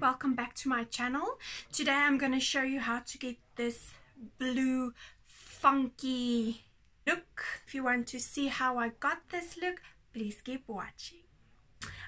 welcome back to my channel. Today I'm going to show you how to get this blue funky look. If you want to see how I got this look, please keep watching.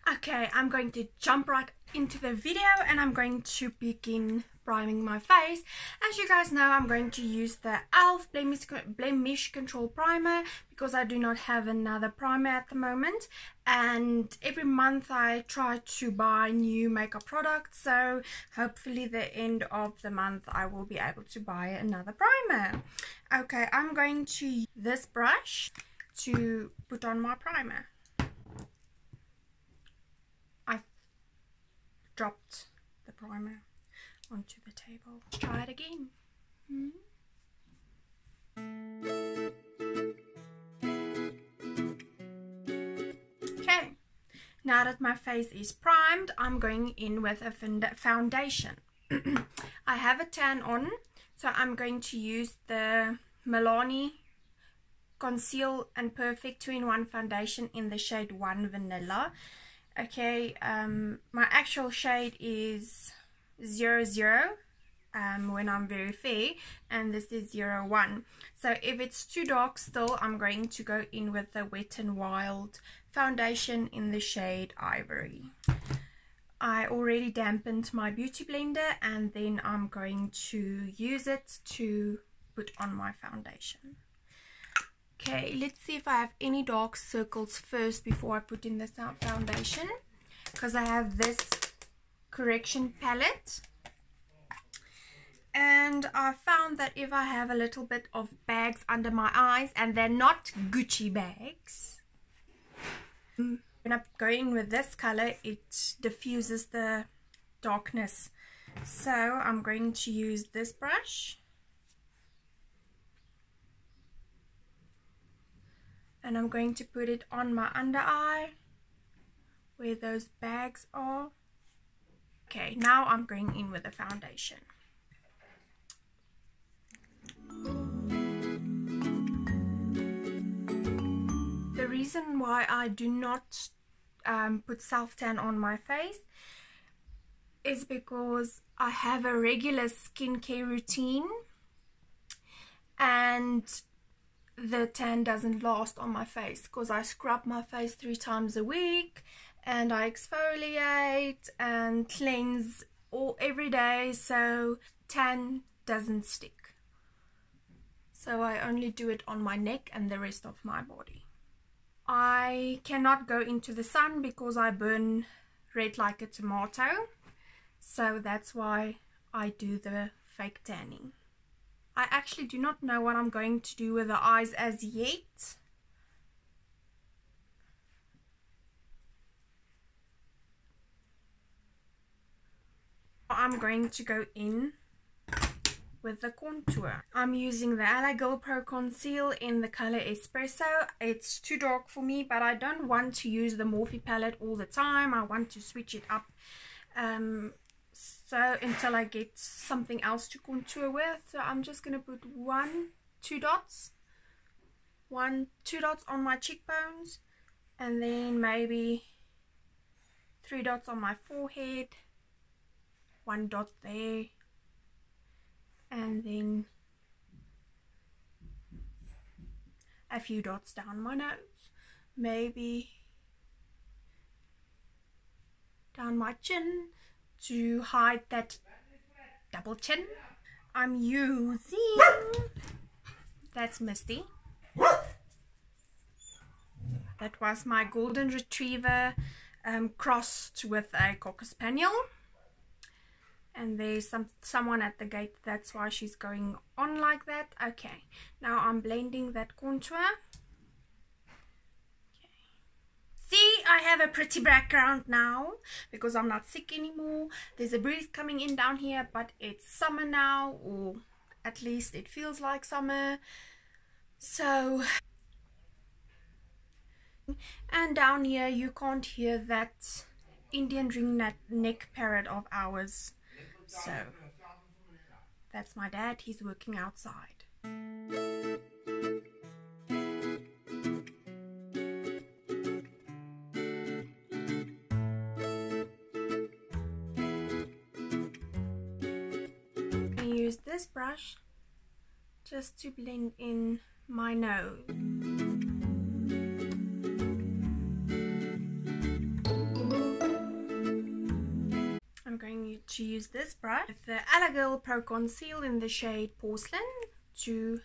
Okay, I'm going to jump right into the video and I'm going to begin priming my face. As you guys know, I'm going to use the e.l.f. Blemish Control Primer because I do not have another primer at the moment, and every month I try to buy new makeup products, so hopefully the end of the month I will be able to buy another primer. Okay, I'm going to use this brush to put on my primer. I dropped the primer onto the table. Let's try it again. Okay, now that my face is primed, I'm going in with a foundation. I have a tan on, so I'm going to use the Milani Conceal and Perfect 2-in-1 foundation in the shade 1 Vanilla. Okay, my actual shade is 00 when I'm very fair, and this is 01. So if it's too dark still, I'm going to go in with the Wet n Wild foundation in the shade Ivory. I already dampened my beauty blender and then I'm going to use it to put on my foundation. Okay, let's see if I have any dark circles first before I put in the foundation, because I have this correction palette, and I found that if I have a little bit of bags under my eyes, and they're not Gucci bags, when I go in with this color, it diffuses the darkness. So I'm going to use this brush, and I'm going to put it on my under eye where those bags are. Okay, now I'm going in with the foundation. The reason why I do not put self-tan on my face is because I have a regular skincare routine and the tan doesn't last on my face because I scrub my face 3 times a week and I exfoliate and cleanse every day, so tan doesn't stick. So I only do it on my neck and the rest of my body. I cannot go into the sun because I burn red like a tomato, so that's why I do the fake tanning. I actually do not know what I'm going to do with the eyes as yet. I'm going to go in with the contour. I'm using the LA Pro Conceal in the color Espresso. It's too dark for me, but I don't want to use the Morphe palette all the time. I want to switch it up. So until I get something else to contour with, so I'm just going to put 2 dots on my cheekbones, and then maybe 3 dots on my forehead, 1 dot there, and then a few dots down my nose, maybe down my chin to hide that double chin. I'm using, that's Misty, that was my golden retriever crossed with a cocker spaniel, and there's someone at the gate, that's why she's going on like that. Okay, now I'm blending that contour. See, I have a pretty background now because I'm not sick anymore. There's a breeze coming in down here, but it's summer now, or at least it feels like summer. So, and down here you can't hear that Indian ring neck parrot of ours. So, that's my dad, he's working outside. use this brush just to blend in my nose. I'm going to use this brush with the Girl Pro Conceal in the shade Porcelain to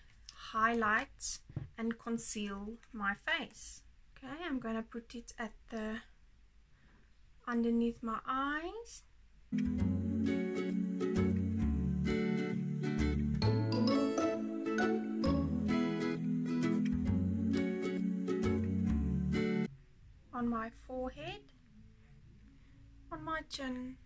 highlight and conceal my face. Okay, I'm going to put it at the underneath my eyes. On my forehead, on my chin,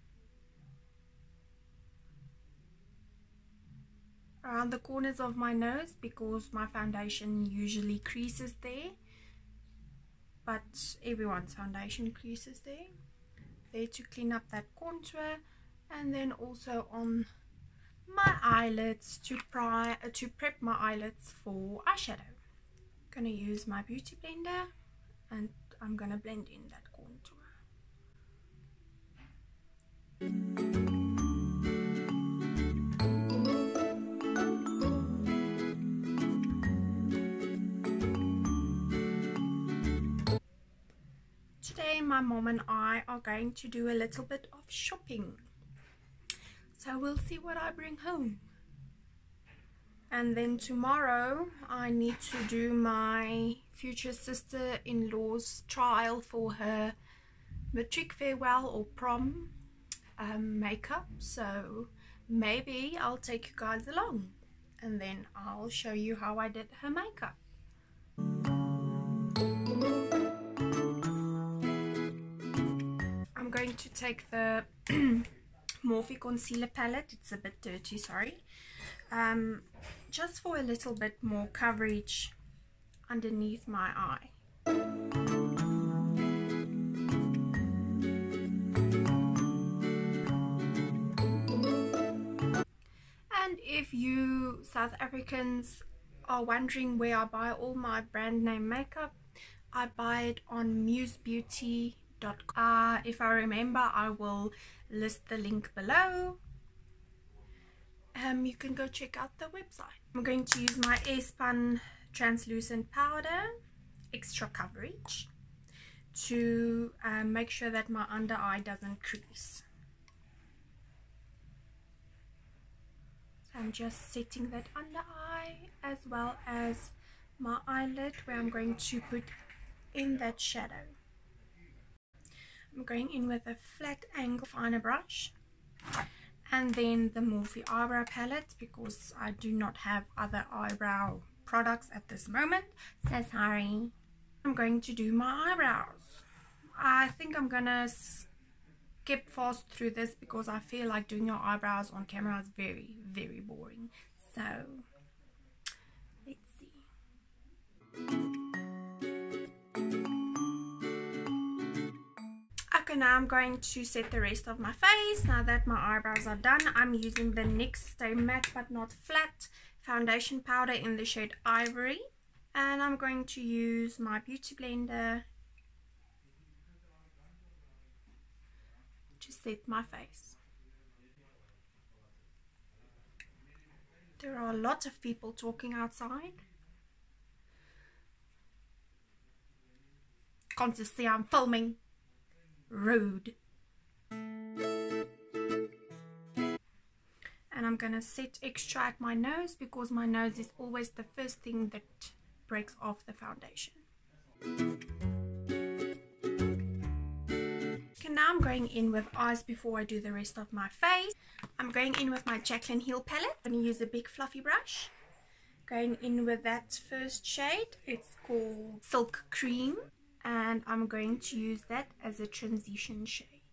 around the corners of my nose because my foundation usually creases there, but everyone's foundation creases there to clean up that contour, and then also on my eyelids to prep my eyelids for eyeshadow. I'm gonna use my beauty blender and I'm gonna blend in that contour. Today my mom and I are going to do a little bit of shopping, so we'll see what I bring home. And then tomorrow I need to do my future sister-in-law's trial for her matric farewell or prom makeup, so maybe I'll take you guys along and then I'll show you how I did her makeup. I'm going to take the Morphe concealer palette. It's a bit dirty, sorry. Just for a little bit more coverage underneath my eye. And if you South Africans are wondering where I buy all my brand name makeup, I buy it on musebeauty.com. If I remember, I will list the link below. You can go check out the website. I'm going to use my Airspun translucent powder, extra coverage, to make sure that my under eye doesn't crease. So I'm just setting that under eye as well as my eyelid where I'm going to put in that shadow. I'm going in with a flat angle finer brush and then the Morphe eyebrow palette because I do not have other eyebrow products at this moment, so sorry. I'm going to do my eyebrows. I think I'm gonna skip fast through this because I feel like doing your eyebrows on camera is very, very boring. So let's see. Okay, now I'm going to set the rest of my face. Now that my eyebrows are done, I'm using the NYX Stay Matte But Not Flat foundation powder in the shade Ivory. And I'm going to use my beauty blender to set my face. There are a lot of people talking outside. Can't you see I'm filming? Rude. And I'm gonna set extra at my nose because my nose is always the first thing that breaks off the foundation. Okay, now I'm going in with eyes before I do the rest of my face. I'm going in with my Jaclyn Hill palette. I'm gonna use a big fluffy brush. Going in with that first shade. It's called Silk Cream. And I'm going to use that as a transition shade.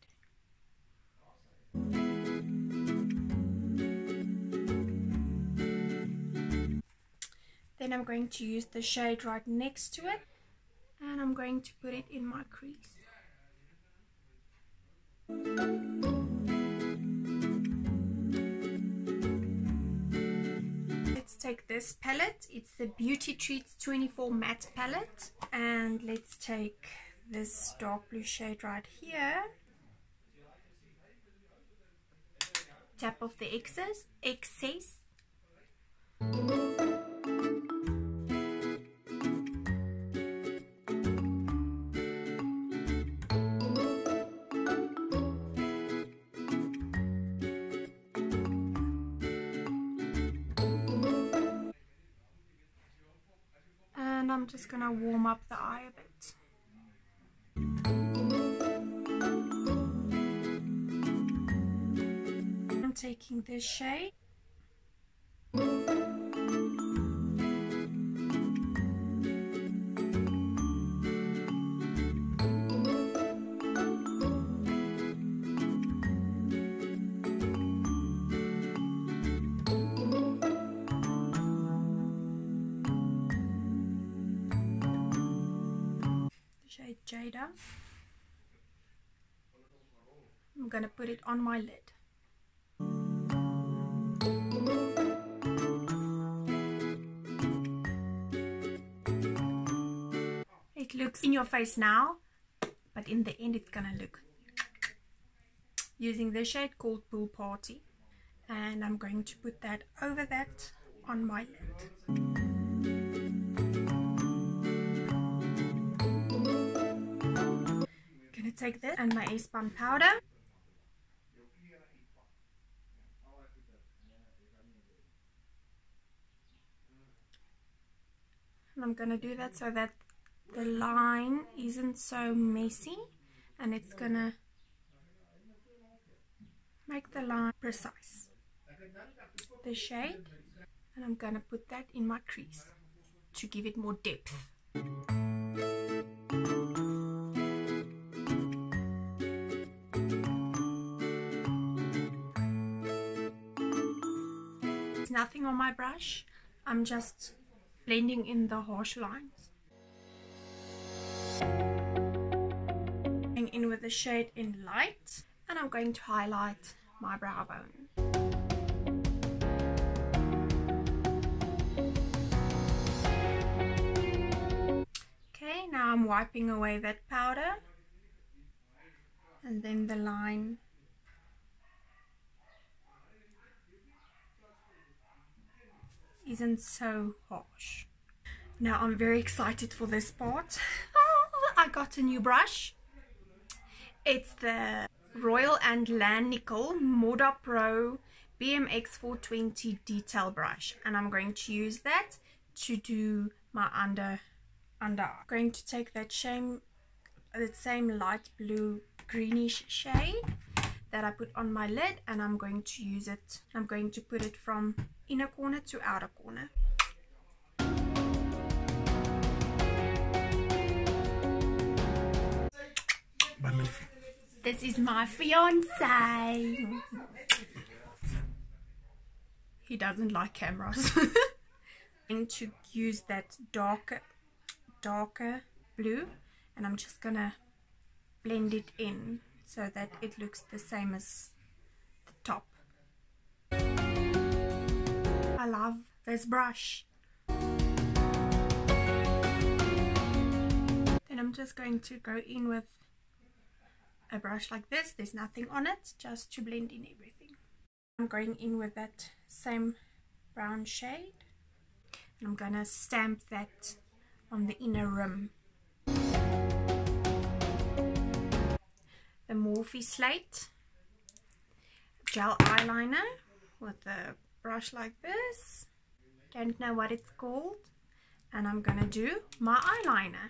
Then I'm going to use the shade right next to it and I'm going to put it in my crease. Let's take this palette. It's the Beauty Treats 24 Matte palette, and let's take this dark blue shade right here tap off the excess. And I'm just gonna warm up the eye a bit. I'm taking this shade. Shade Jada. I'm gonna put it on my lid. It looks in your face now, but in the end it's gonna look using the shade called Pool Party, and I'm going to put that over that on my lid. Gonna take this and my A-Spun powder. And I'm gonna do that so that the line isn't so messy, and it's gonna make the line precise. The shade, and I'm gonna put that in my crease to give it more depth. There's nothing on my brush, I'm just blending in the harsh lines. Going in with the shade in light, and I'm going to highlight my brow bone. Okay, now I'm wiping away that powder, and then the line isn't so harsh. Now I'm very excited for this part. Oh, I got a new brush. It's the Royal and Nickel Moda Pro BMX 420 detail brush, and I'm going to use that to do my under eye. I'm going to take that same light blue greenish shade that I put on my lid, and I'm going to use it. I'm going to put it from inner corner to outer corner. This is my fiance. He doesn't like cameras. I'm going to use that darker blue, and I'm just gonna blend it in so that it looks the same as the top. I love this brush. Then I'm just going to go in with a brush like this. There's nothing on it, just to blend in everything. I'm going in with that same brown shade, and I'm gonna stamp that on the inner rim. The Morphe Slate gel eyeliner with a brush like this. Don't know what it's called, and I'm gonna do my eyeliner.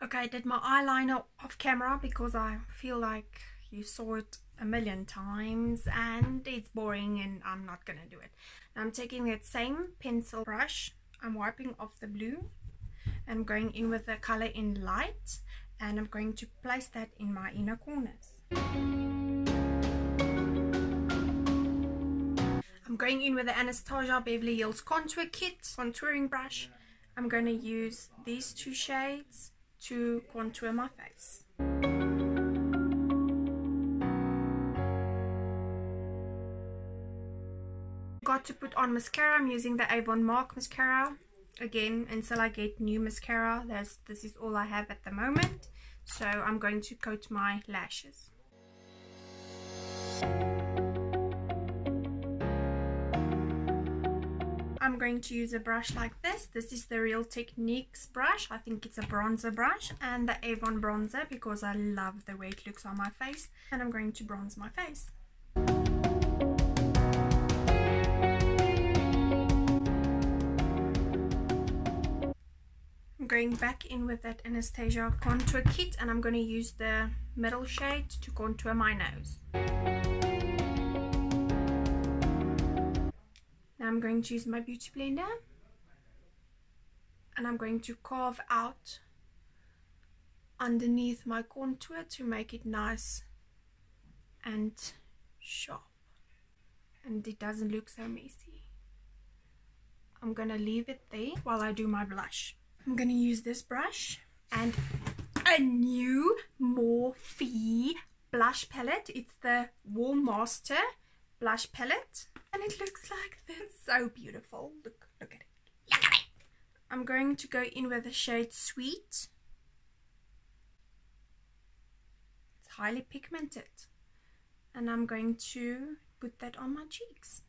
Okay, I did my eyeliner off camera because I feel like you saw it a million times and it's boring, and I'm not gonna do it. Now I'm taking that same pencil brush, I'm wiping off the blue, and I'm going in with the color in light, and I'm going to place that in my inner corners. I'm going in with the Anastasia Beverly Hills Contour Kit contouring brush. I'm going to use these two shades to contour my face. Got to put on mascara. I'm using the Avon Mark mascara again until I get new mascara. This is all I have at the moment. So I'm going to coat my lashes. I'm going to use a brush like this. This is the Real Techniques brush. I think it's a bronzer brush, and the Avon bronzer because I love the way it looks on my face. And I'm going to bronze my face. I'm going back in with that Anastasia contour kit, and I'm going to use the middle shade to contour my nose. Now I'm going to use my beauty blender, and I'm going to carve out underneath my contour to make it nice and sharp, and it doesn't look so messy. I'm going to leave it there while I do my blush. I'm going to use this brush and a new Morphe blush palette. It's the Warm Master blush palette, and it looks like this. So beautiful. Look at it. Look at it. I'm going to go in with the shade Sweet. It's highly pigmented, and I'm going to put that on my cheeks.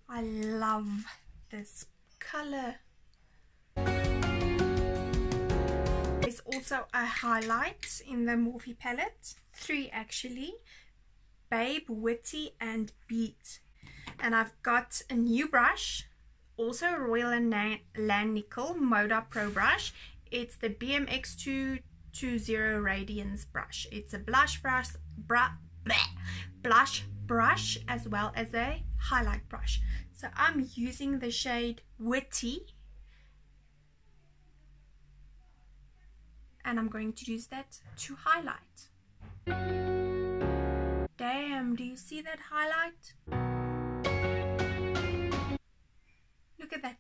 I love this color. There's also a highlight in the Morphe palette, 3 actually, Babe, Witty and Beat. And I've got a new brush, also a Royal Nickel Moda Pro brush. It's the BMX 220 Radiance brush. It's a blush brush as well as a highlight brush. So I'm using the shade Witty, and I'm going to use that to highlight. Damn, do you see that highlight? Look at that.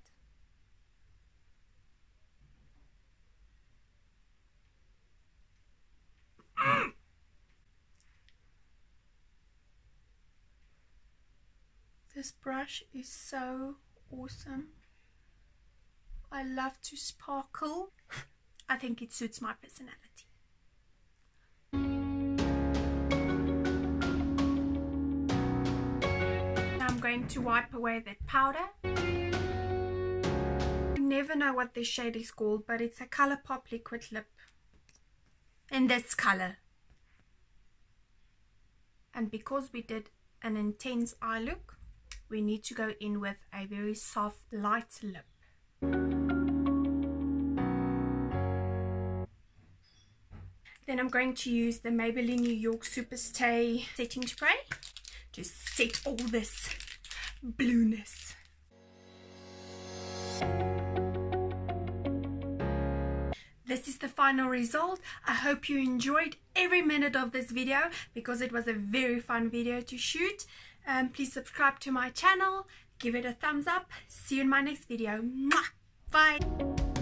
This brush is so awesome. I love to sparkle. I think it suits my personality. Now I'm going to wipe away that powder. I never know what this shade is called, but it's a ColourPop liquid lip in this color. And because we did an intense eye look, we need to go in with a very soft light lip. Then I'm going to use the Maybelline New York Superstay setting spray to set all this blueness. This is the final result. I hope you enjoyed every minute of this video because it was a very fun video to shoot. Please subscribe to my channel, give it a thumbs up. See you in my next video. Mwah! Bye!